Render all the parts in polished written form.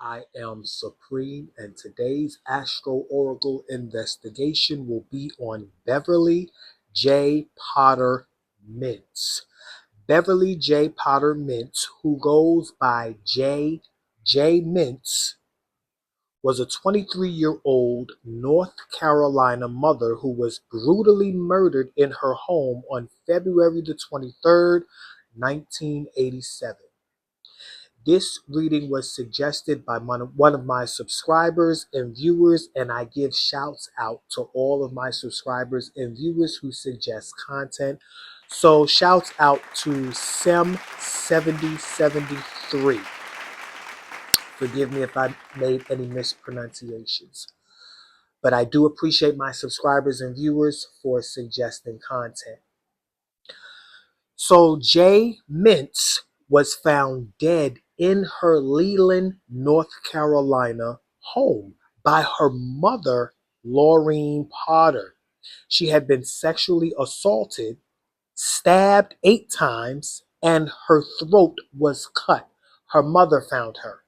I am Supreme, and today's Astro Oracle investigation will be on Beverly J. Potter Mintz. Beverly J. Potter Mintz, who goes by Jaye Mintz, was a 23-year-old North Carolina mother who was brutally murdered in her home on February the 23rd, 1987. This reading was suggested by one of my subscribers and viewers, and I give shouts out to all of my subscribers and viewers who suggest content. So shouts out to Sem7073. Forgive me if I made any mispronunciations. But I do appreciate my subscribers and viewers for suggesting content. So Jaye Mintz was found dead in her Leland, North Carolina home by her mother, Laureen Potter. She had been sexually assaulted, stabbed 8 times, and her throat was cut. Her mother found her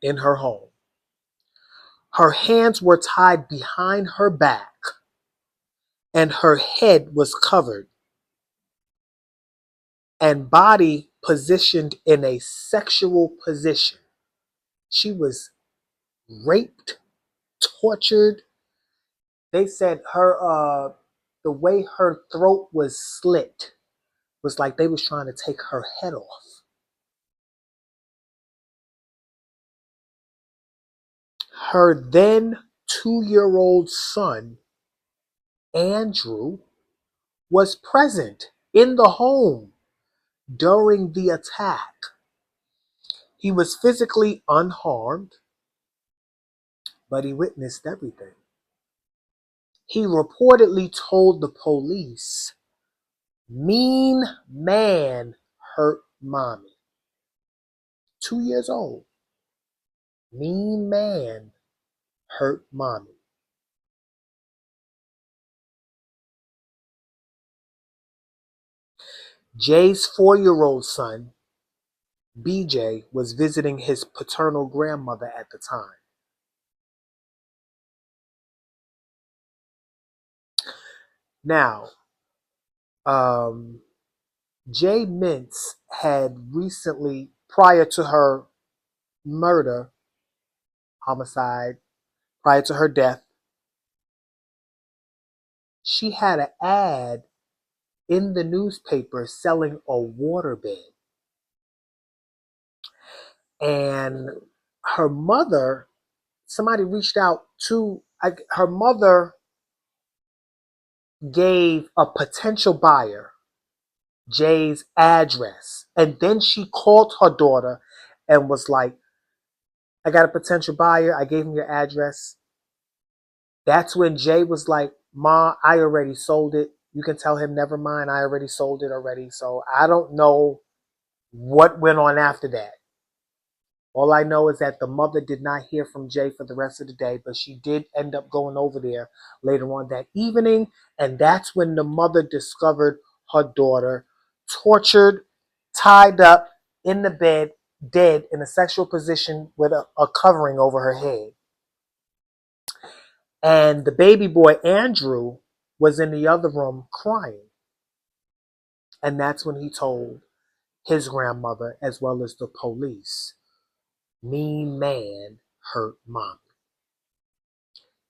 in her home. Her hands were tied behind her back, and her head was covered and body positioned in a sexual position. She was raped, tortured. They said her the way her throat was slit was like they was trying to take her head off. Her then 2-year-old son, Andrew, was present in the home during the attack. He was physically unharmed, but he witnessed everything. He reportedly told the police, "Mean man hurt mommy." 2 years old. Mean man hurt mommy. Jay's 4-year-old son, BJ, was visiting his paternal grandmother at the time. Now, Jaye Mintz had recently, prior to her murder, homicide, prior to her death, she had an ad in the newspaper selling a waterbed. And her mother, somebody reached out to, her mother gave a potential buyer Jay's address. And then she called her daughter and was like, "I got a potential buyer. I gave him your address." That's when Jaye was like, "Ma, I already sold it. You can tell him, never mind. I already sold it already." So I don't know what went on after that. All I know is that the mother did not hear from Jaye for the rest of the day, but she did end up going over there later on that evening. And that's when the mother discovered her daughter tortured, tied up in the bed, dead in a sexual position with a covering over her head. And the baby boy, Andrew, was in the other room crying. And that's when he told his grandmother as well as the police, "Mean man hurt mommy."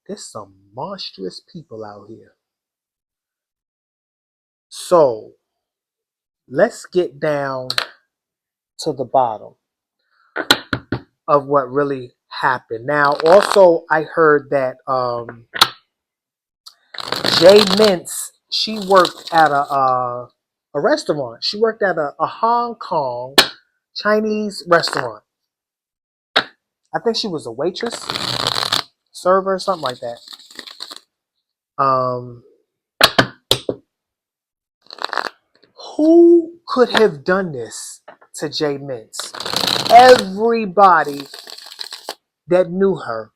There's some monstrous people out here. So let's get down to the bottom of what really happened. Now, also, I heard that Jaye Mintz, she worked at a restaurant. She worked at a Hong Kong Chinese restaurant. I think she was a waitress, server, something like that. Who could have done this to Jaye Mintz? Everybody that knew her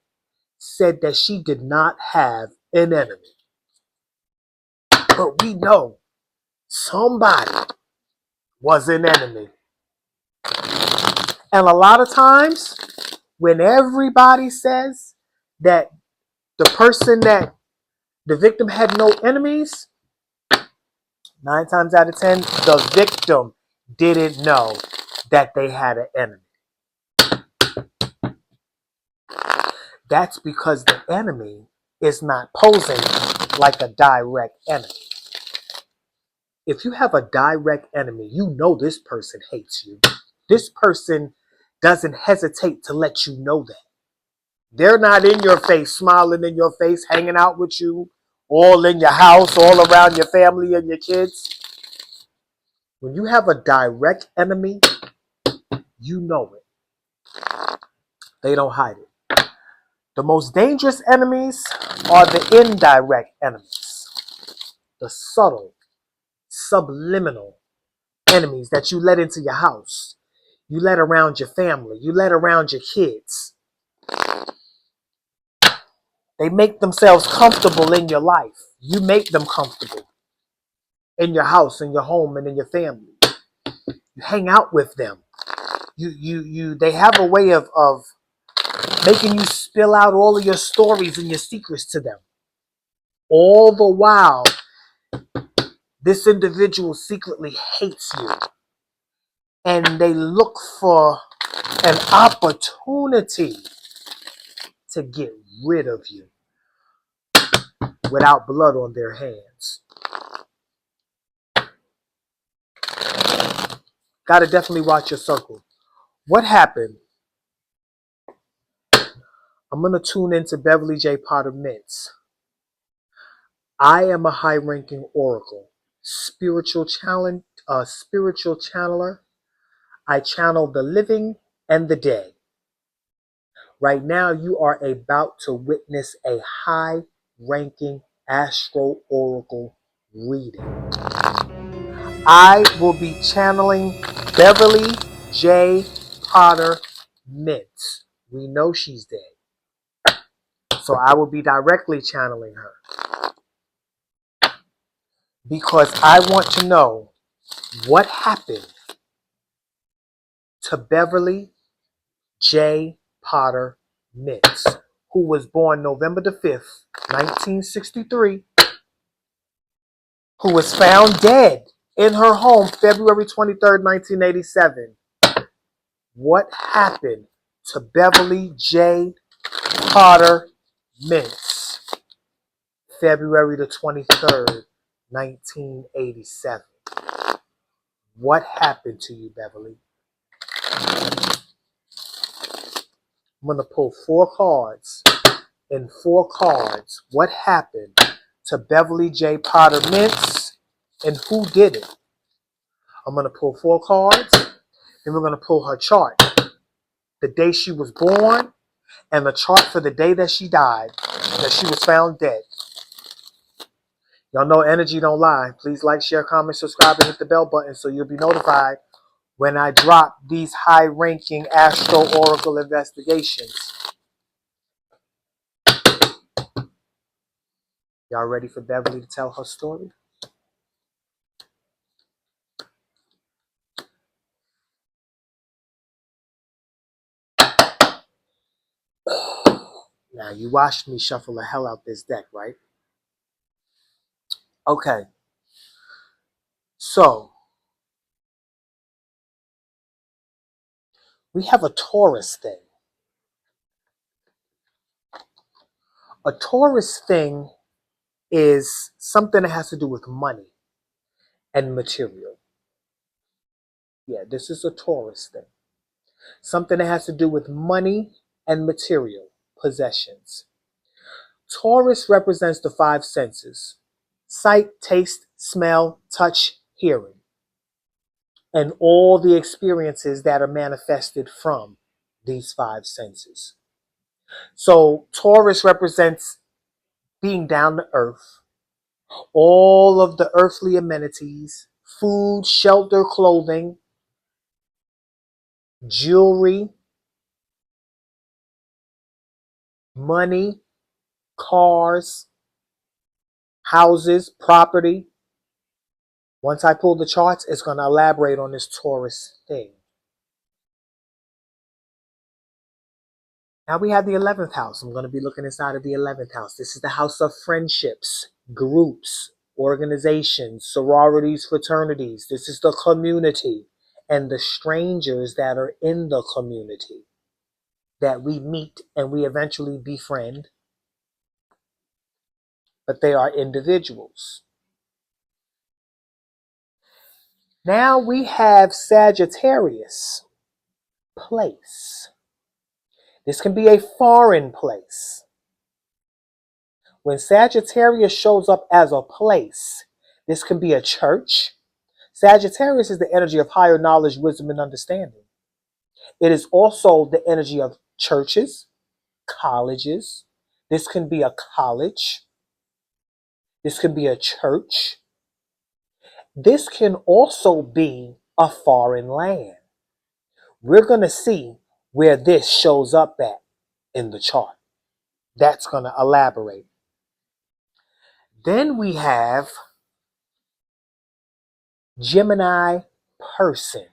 said that she did not have an enemy. But we know somebody was an enemy. And a lot of times, when everybody says that the person that the victim had no enemies, 9 times out of 10, the victim didn't know that they had an enemy. That's because the enemy is not posing like a direct enemy. If you have a direct enemy, you know this person hates you. This person doesn't hesitate to let you know that. They're not in your face, smiling in your face, hanging out with you, all in your house, all around your family and your kids. When you have a direct enemy, you know it. They don't hide it. The most dangerous enemies are the indirect enemies, the subtle, subliminal enemies that you let into your house, you let around your family, you let around your kids. They make themselves comfortable in your life. You make them comfortable in your house, in your home, and in your family. You hang out with them. They have a way of making you spill out all of your stories and your secrets to them. All the while, this individual secretly hates you. And they look for an opportunity to get rid of you without blood on their hands. Gotta definitely watch your circle. What happened? I'm gonna tune into Beverly J. Potter Mintz. I am a high-ranking oracle, spiritual channeler. I channel the living and the dead. Right now, you are about to witness a high-ranking Astro Oracle reading. I will be channeling Beverly J. Potter Mintz. We know she's dead, so I will be directly channeling her because I want to know what happened to Beverly J. Potter Mintz, who was born November the 5th, 1963, who was found dead in her home February 23rd, 1987. What happened to Beverly J. Potter Mintz, February the 23rd, 1987? What happened to you, Beverly? I'm going to pull 4 cards. In 4 cards, what happened to Beverly J. Potter Mintz and who did it? I'm going to pull 4 cards, and we're going to pull her chart. The day she was born and the chart for the day that she died, that she was found dead. Y'all know energy don't lie. Please like, share, comment, subscribe, and hit the bell button so you'll be notified when I drop these high-ranking Astro Oracle investigations. Y'all ready for Beverly to tell her story? Now, you watched me shuffle the hell out this deck, right? Okay. So, we have a Taurus thing. A Taurus thing is something that has to do with money and material. Yeah, this is a Taurus thing. Something that has to do with money and material possessions. Taurus represents the 5 senses: sight, taste, smell, touch, hearing, and all the experiences that are manifested from these 5 senses. So Taurus represents being down to earth, all of the earthly amenities, food, shelter, clothing, jewelry, money, cars, houses, property. Once I pull the charts, it's going to elaborate on this Taurus thing. Now we have the 11th house. I'm going to be looking inside of the 11th house. This is the house of friendships, groups, organizations, sororities, fraternities. This is the community and the strangers that are in the community that we meet and we eventually befriend, but they are individuals. Now we have Sagittarius, place. This can be a foreign place. When Sagittarius shows up as a place, this can be a church. Sagittarius is the energy of higher knowledge, wisdom, and understanding. It is also the energy of churches, colleges. This can be a college. This can be a church. This can also be a foreign land. We're going to see where this shows up at in the chart. That's going to elaborate. Then we have Gemini person.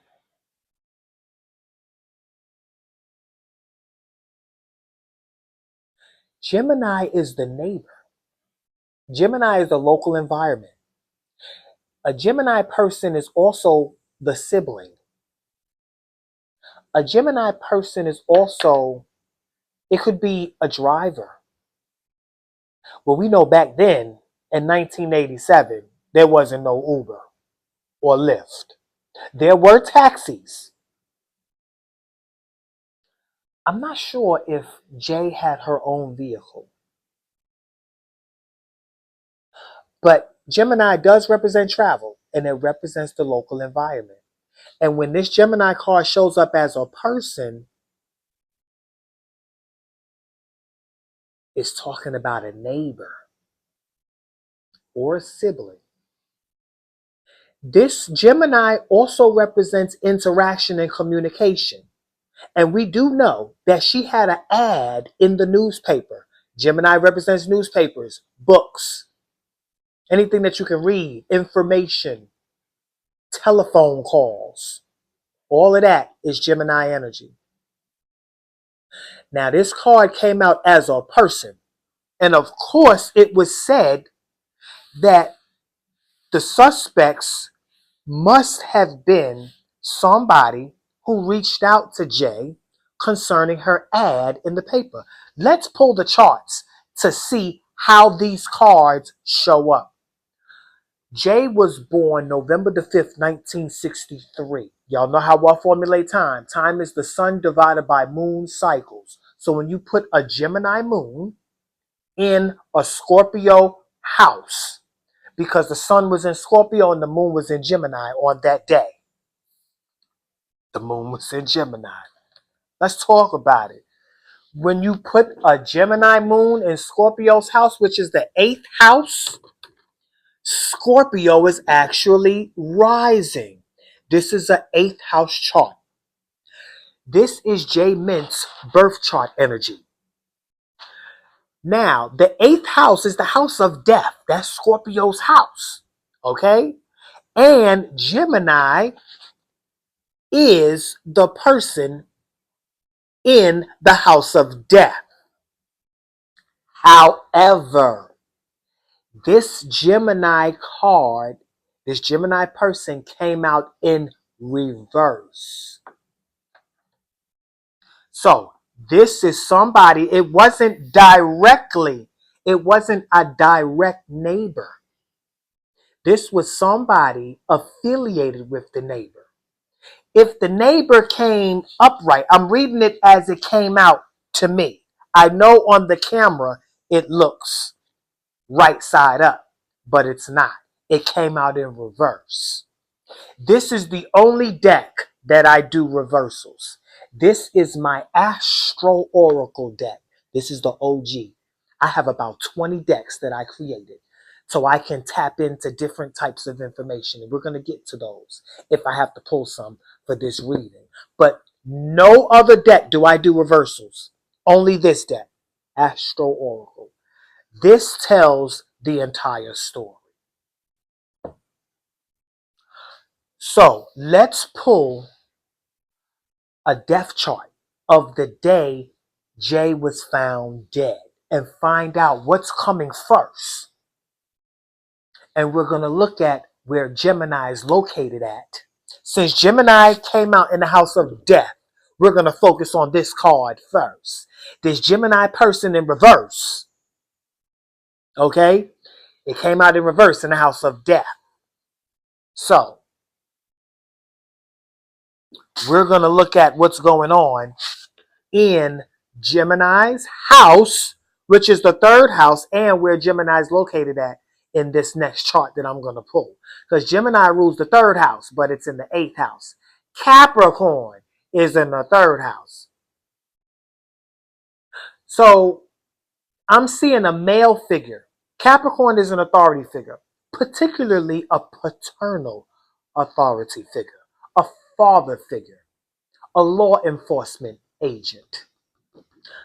Gemini is the neighbor. Gemini is the local environment. A Gemini person is also the sibling. A Gemini person is also, it could be a driver. Well, we know back then, in 1987, there wasn't no Uber or Lyft. There were taxis. I'm not sure if Jaye had her own vehicle. But Gemini does represent travel, and it represents the local environment. And when this Gemini card shows up as a person, it's talking about a neighbor or a sibling. This Gemini also represents interaction and communication. And we do know that she had an ad in the newspaper. Gemini represents newspapers, books, anything that you can read, information, telephone calls. All of that is Gemini energy. Now, this card came out as a person. And of course, it was said that the suspects must have been somebody who reached out to Jaye concerning her ad in the paper. Let's pull the charts to see how these cards show up. Jaye was born November the 5th, 1963. Y'all know how I formulate time. Time is the sun divided by moon cycles. So when you put a Gemini moon in a Scorpio house, because the sun was in Scorpio and the moon was in Gemini on that day. The moon was in Gemini. Let's talk about it. When you put a Gemini moon in Scorpio's house, which is the 8th house, Scorpio is actually rising. This is an 8th house chart. This is Jaye Mintz's birth chart energy. Now, the 8th house is the house of death. That's Scorpio's house. Okay? And Gemini is the person in the house of death. However, this Gemini card, this Gemini person came out in reverse. So this is somebody, it wasn't a direct neighbor. This was somebody affiliated with the neighbor. If the neighbor came upright, I'm reading it as it came out to me. I know on the camera it looks right side up, but it's not. It came out in reverse. This is the only deck that I do reversals. This is my Astro Oracle deck. This is the OG. I have about 20 decks that I created so I can tap into different types of information. And we're going to get to those if I have to pull some for this reading. But no other deck do I do reversals. Only this deck, Astro Oracle. This tells the entire story. So let's pull a death chart of the day Jaye was found dead, and find out what's coming first. And we're going to look at where Gemini is located at. Since Gemini came out in the house of death, we're going to focus on this card first. This Gemini person in reverse. Okay? It came out in reverse in the house of death. So, we're going to look at what's going on in Gemini's house, which is the third house, and where Gemini is located at in this next chart that I'm going to pull. Because Gemini rules the third house, but it's in the 8th house. Capricorn is in the 3rd house. So I'm seeing a male figure. Capricorn is an authority figure, particularly a paternal authority figure, a father figure, a law enforcement agent,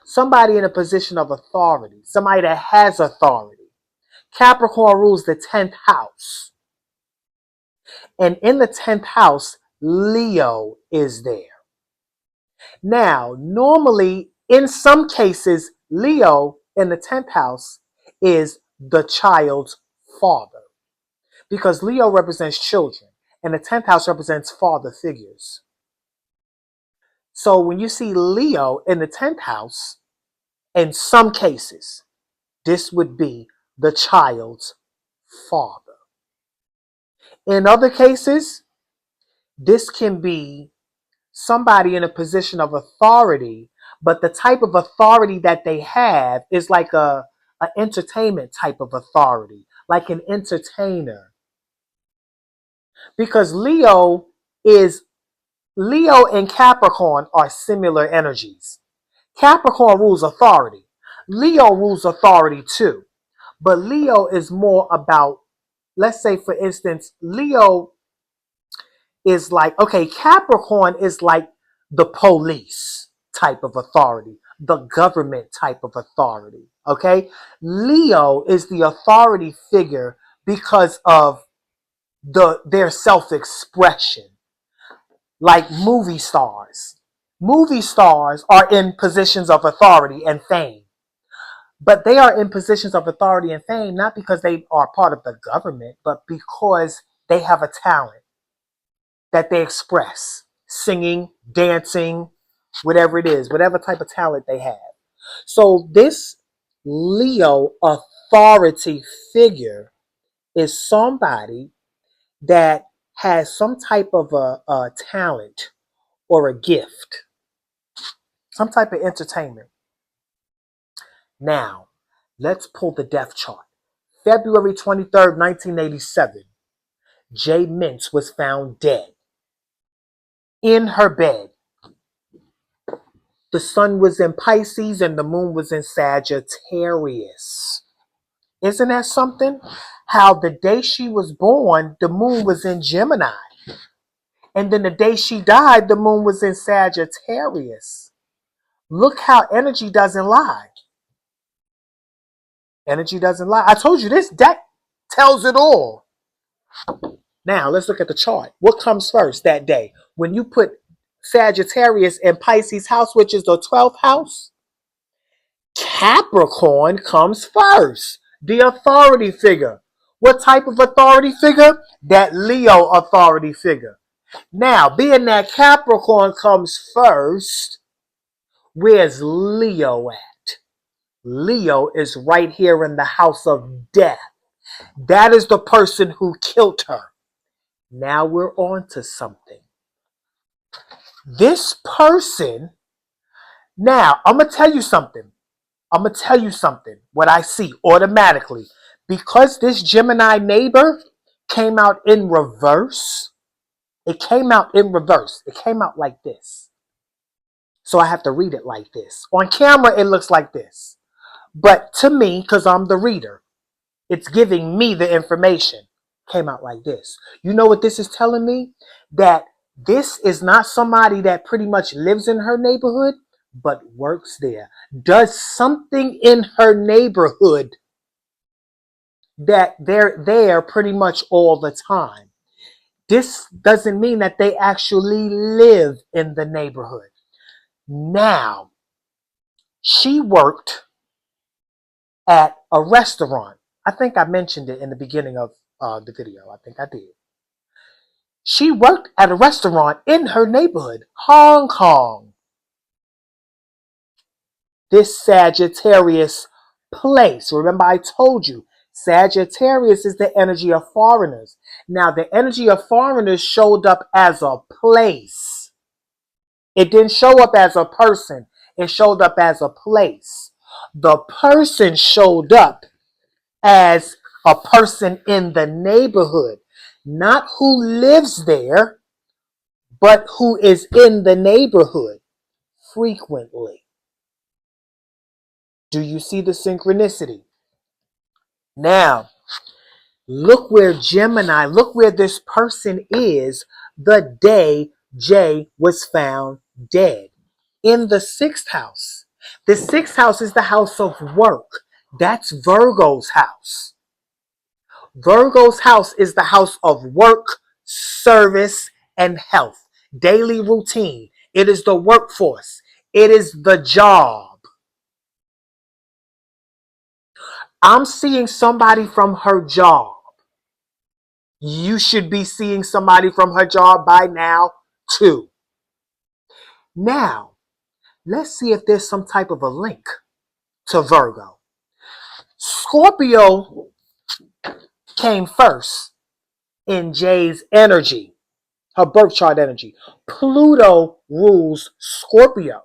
somebody in a position of authority, somebody that has authority. Capricorn rules the 10th house. And in the 10th house, Leo is there. Now, normally, in some cases, Leo in the 10th house is the child's father. Because Leo represents children, and the 10th house represents father figures. So when you see Leo in the 10th house, in some cases, this would be the child's father. In other cases, this can be somebody in a position of authority, but the type of authority that they have is like a entertainment type of authority, like an entertainer. Because Leo and Capricorn are similar energies. Capricorn rules authority. Leo rules authority too. But Leo is more about, let's say for instance, Leo is like, okay, Capricorn is like the police type of authority, the government type of authority, okay? Leo is the authority figure because of their self-expression, like movie stars. Movie stars are in positions of authority and fame, but they are in positions of authority and fame not because they are part of the government, but because they have a talent that they express, singing, dancing, whatever it is, whatever type of talent they have. So this Leo authority figure is somebody that has some type of a talent or a gift, some type of entertainment. Now, let's pull the death chart. February 23rd, 1987, Jaye Mintz was found dead in her bed. The sun was in Pisces and the moon was in Sagittarius. Isn't that something? How the day she was born, the moon was in Gemini. And then the day she died, the moon was in Sagittarius. Look how energy doesn't lie. Energy doesn't lie. I told you this deck tells it all. Now, let's look at the chart. What comes first that day? When you put Sagittarius in Pisces house, which is the 12th house, Capricorn comes first. The authority figure. What type of authority figure? That Leo authority figure. Now, being that Capricorn comes first, where's Leo at? Leo is right here in the house of death. That is the person who killed her. Now we're on to something. This person, now I'm going to tell you something. What I see automatically. Because this Gemini neighbor came out in reverse, it came out in reverse. It came out like this. So I have to read it like this. On camera, it looks like this. But to me, because I'm the reader, it's giving me the information. Came out like this. You know what this is telling me? That this is not somebody that pretty much lives in her neighborhood, but works there. Does something in her neighborhood that they're there pretty much all the time. This doesn't mean that they actually live in the neighborhood. Now, She worked at a restaurant. I think I mentioned it in the beginning of the video. I think I did. She worked at a restaurant in her neighborhood, Hong Kong. This Sagittarius place. Remember, I told you, Sagittarius is the energy of foreigners. Now, the energy of foreigners showed up as a place. It didn't show up as a person. It showed up as a place. The person showed up as a person in the neighborhood, not who lives there, but who is in the neighborhood frequently. Do you see the synchronicity? Now, look where Gemini, look where this person is the day Jaye was found dead. In the 6th house. The 6th house is the house of work. That's Virgo's house. Virgo's house is the house of work, service, and health. Daily routine. It is the workforce. It is the job. I'm seeing somebody from her job. You should be seeing somebody from her job by now, too. Now, let's see if there's some type of a link to Virgo. Scorpio came first in Jaye's energy, her birth chart energy. Pluto rules Scorpio.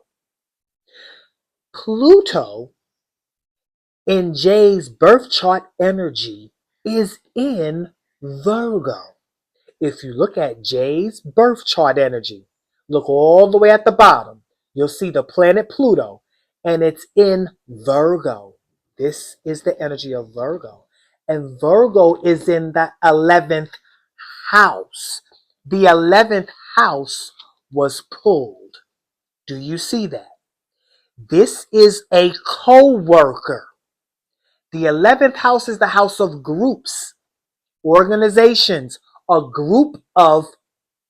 Pluto in Jaye's birth chart energy is in Virgo. If you look at Jaye's birth chart energy, look all the way at the bottom, you'll see the planet Pluto, and it's in Virgo. This is the energy of Virgo. And Virgo is in the 11th house. The 11th house was pulled. Do you see that? This is a co-worker. The 11th house is the house of groups, organizations, a group of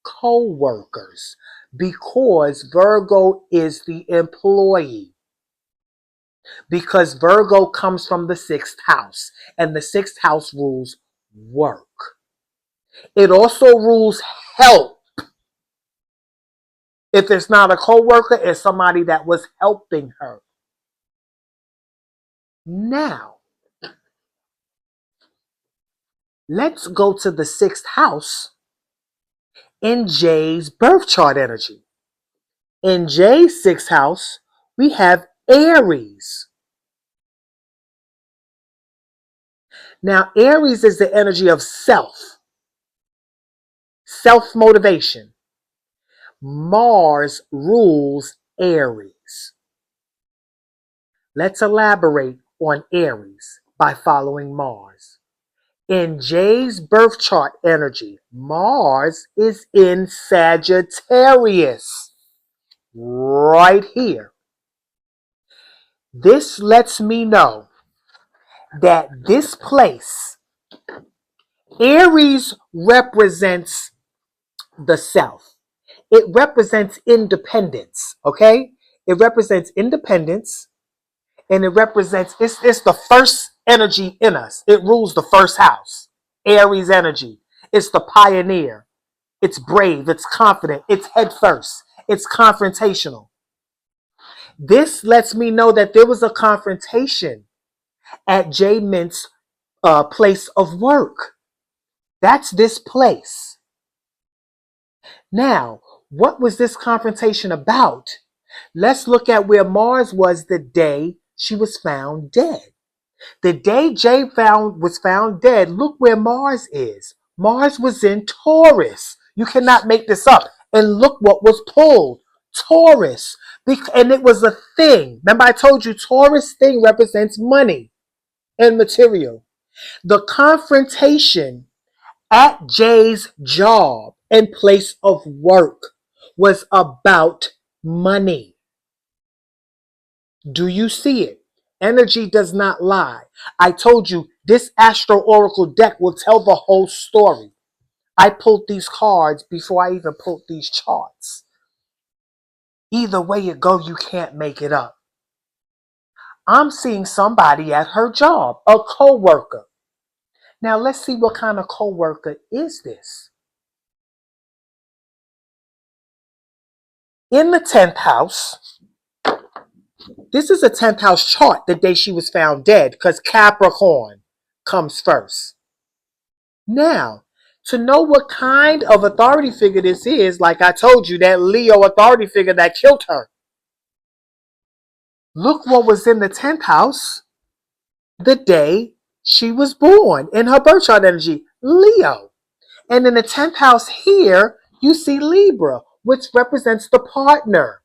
co-workers, because Virgo is the employee. Because Virgo comes from the 6th house, and the 6th house rules work. It also rules help. If it's not a co-worker, it's somebody that was helping her. Now, let's go to the 6th house in Jaye's birth chart energy. In Jaye's 6th house, we have Aries. Now, Aries is the energy of self-motivation. Mars rules Aries. Let's elaborate on Aries by following Mars. In Jaye's birth chart energy, Mars is in Sagittarius, right here. This lets me know that this place, Aries represents the self. It represents independence, okay? It represents independence, and it represents, it's the first energy in us. It rules the first house. Aries energy. It's the pioneer. It's brave. It's confident. It's head first. It's confrontational. This lets me know that there was a confrontation at Jaye Mintz's place of work. That's this place. Now, what was this confrontation about? Let's look at where Mars was the day she was found dead. The day Jaye was found dead, look where Mars is. Mars was in Taurus. You cannot make this up. And look what was pulled. Taurus. And it was a thing. Remember I told you Taurus thing represents money and material. The confrontation at Jaye's job and place of work was about money. Do you see it? Energy does not lie. I told you this Astro Oracle deck will tell the whole story. I pulled these cards before I even pulled these charts. Either way you go, you can't make it up. I'm seeing somebody at her job, a co-worker. Now let's see what kind of co-worker is this. In the 10th house, this is a 10th house chart the day she was found dead because Capricorn comes first. Now, to know what kind of authority figure this is, like I told you, that Leo authority figure that killed her. Look what was in the 10th house the day she was born in her birth chart energy, Leo. And in the 10th house here, you see Libra, which represents the partner.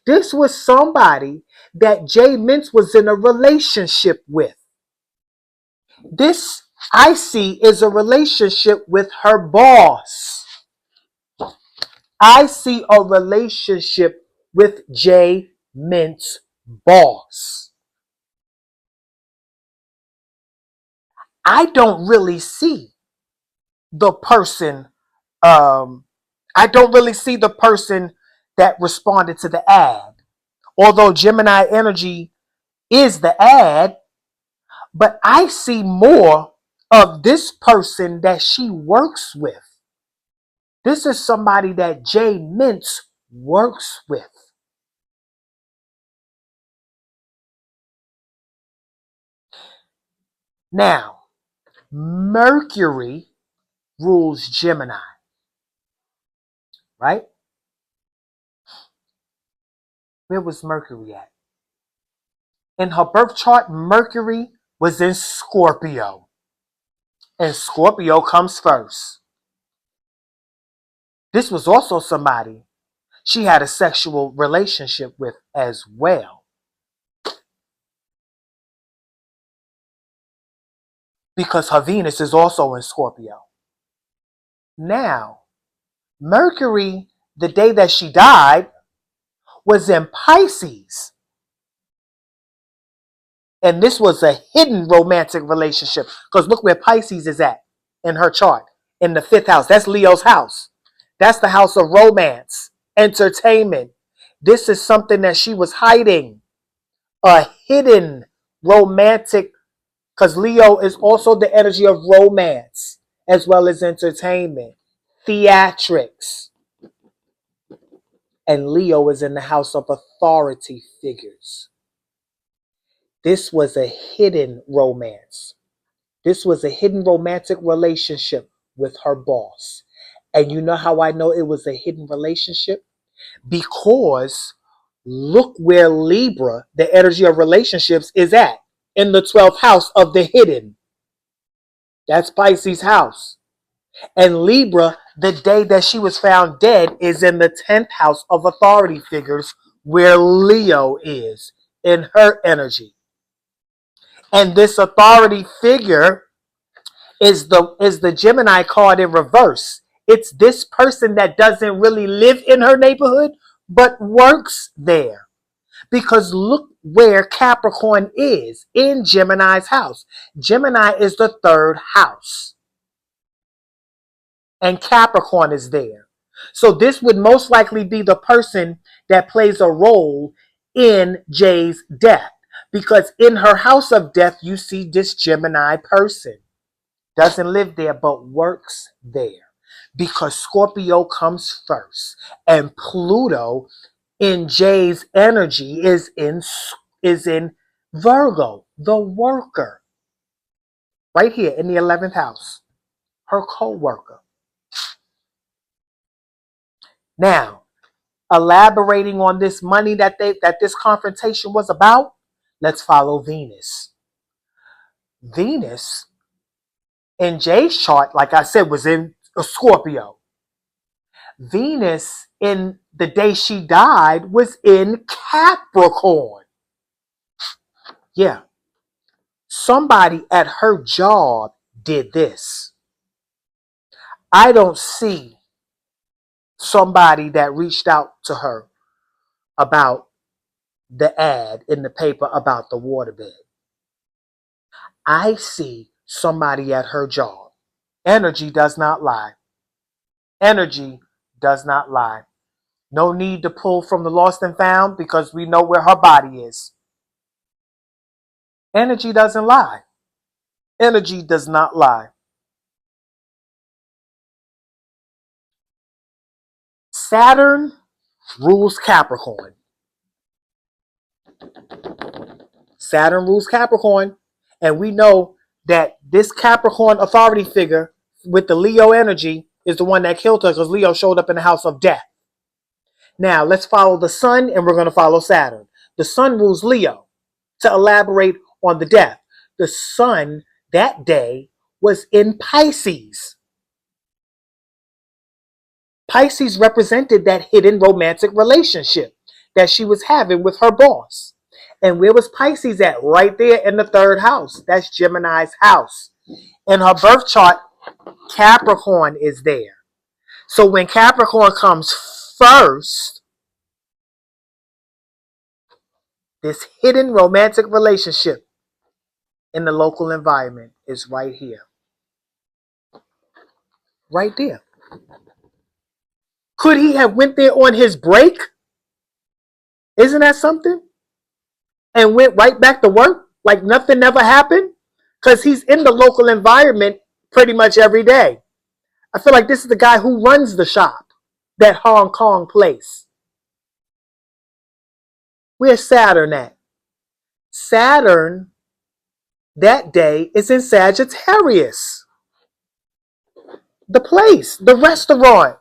This was somebody that Jaye Mintz was in a relationship with. This, I see, is a relationship with her boss. I see a relationship with Jaye Mintz's boss. I don't really see the person, I don't really see the person that responded to the ad. Although Gemini energy is the ad, but I see more of this person that she works with. This is somebody that Jaye Mintz works with. Now, Mercury rules Gemini, right? Where was Mercury at? In her birth chart, Mercury was in Scorpio. And Scorpio comes first. This was also somebody she had a sexual relationship with as well. Because her Venus is also in Scorpio. Now, Mercury, the day that she died, was in Pisces. And this was a hidden romantic relationship. Because look where Pisces is at in her chart. In the 5th house. That's Leo's house. That's the house of romance, entertainment. This is something that she was hiding. A hidden romantic, because Leo is also the energy of romance as well as entertainment, theatrics. And Leo is in the house of authority figures. This was a hidden romance. This was a hidden romantic relationship with her boss. And you know how I know it was a hidden relationship? Because look where Libra, the energy of relationships, is at. In the 12th house of the hidden. That's Pisces' house. And Libra, the day that she was found dead, is in the 10th house of authority figures where Leo is in her energy. And this authority figure is the Gemini card in reverse. It's this person that doesn't really live in her neighborhood, but works there. Because look where Capricorn is in Gemini's house. Gemini is the 3rd house. And Capricorn is there. So this would most likely be the person that plays a role in Jaye's death. Because in her house of death, you see this Gemini person. Doesn't live there, but works there. Because Scorpio comes first. And Pluto in Jaye's energy is in Virgo, the worker. Right here in the 11th house. Her co-worker. Now, elaborating on this money that this confrontation was about, let's follow Venus. Venus in Jaye's chart, like I said, was in a Scorpio. Venus in the day she died was in Capricorn. Yeah. Somebody at her job did this. I don't see somebody that reached out to her about the ad in the paper about the waterbed. I see somebody at her job. Energy does not lie. Energy does not lie. No need to pull from the lost and found because we know where her body is. Energy doesn't lie. Energy does not lie. Saturn rules Capricorn. Saturn rules Capricorn. And we know that this Capricorn authority figure with the Leo energy is the one that killed her because Leo showed up in the house of death. Now, let's follow the sun and we're going to follow Saturn. The sun rules Leo. To elaborate on the death, the sun that day was in Pisces. Pisces represented that hidden romantic relationship that she was having with her boss. And where was Pisces at? Right there in the third house. That's Gemini's house. In her birth chart, Capricorn is there. So when Capricorn comes first, this hidden romantic relationship in the local environment is right here. Right there. Could he have went there on his break? Isn't that something? And went right back to work like nothing ever happened? Because he's in the local environment pretty much every day. I feel like this is the guy who runs the shop, that Hong Kong place. Where's Saturn at? Saturn that day is in Sagittarius. The place, the restaurant.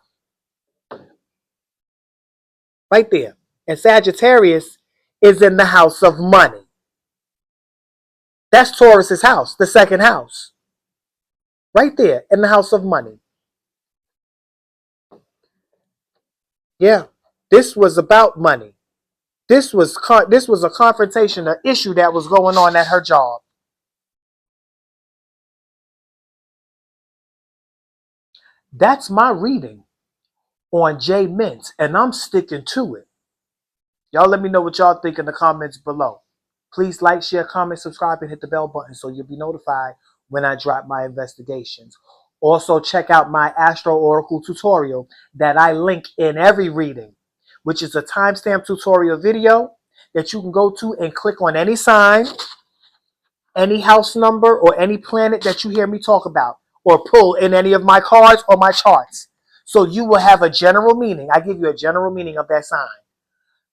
Right there. And Sagittarius is in the house of money. That's Taurus's house, the second house. Right there in the house of money. Yeah, this was about money. This was a confrontation, an issue that was going on at her job. That's my reading on Jaye Mintz, and I'm sticking to it. Y'all let me know what y'all think in the comments below. Please like, share, comment, subscribe, and hit the bell button so you'll be notified when I drop my investigations. Also, check out my Astro Oracle tutorial that I link in every reading, which is a timestamp tutorial video that you can go to and click on any sign, any house number, or any planet that you hear me talk about, or pull in any of my cards or my charts. So you will have a general meaning. I give you a general meaning of that sign,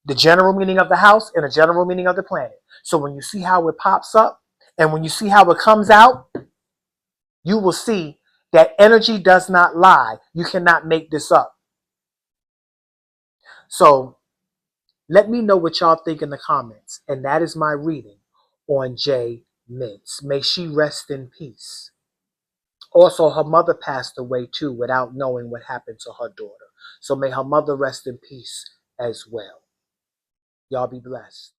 the general meaning of the house, and a general meaning of the planet. So when you see how it pops up and when you see how it comes out, you will see that energy does not lie. You cannot make this up. So let me know what y'all think in the comments. And that is my reading on Jaye Mintz. May she rest in peace. Also, her mother passed away too without knowing what happened to her daughter. So may her mother rest in peace as well. Y'all be blessed.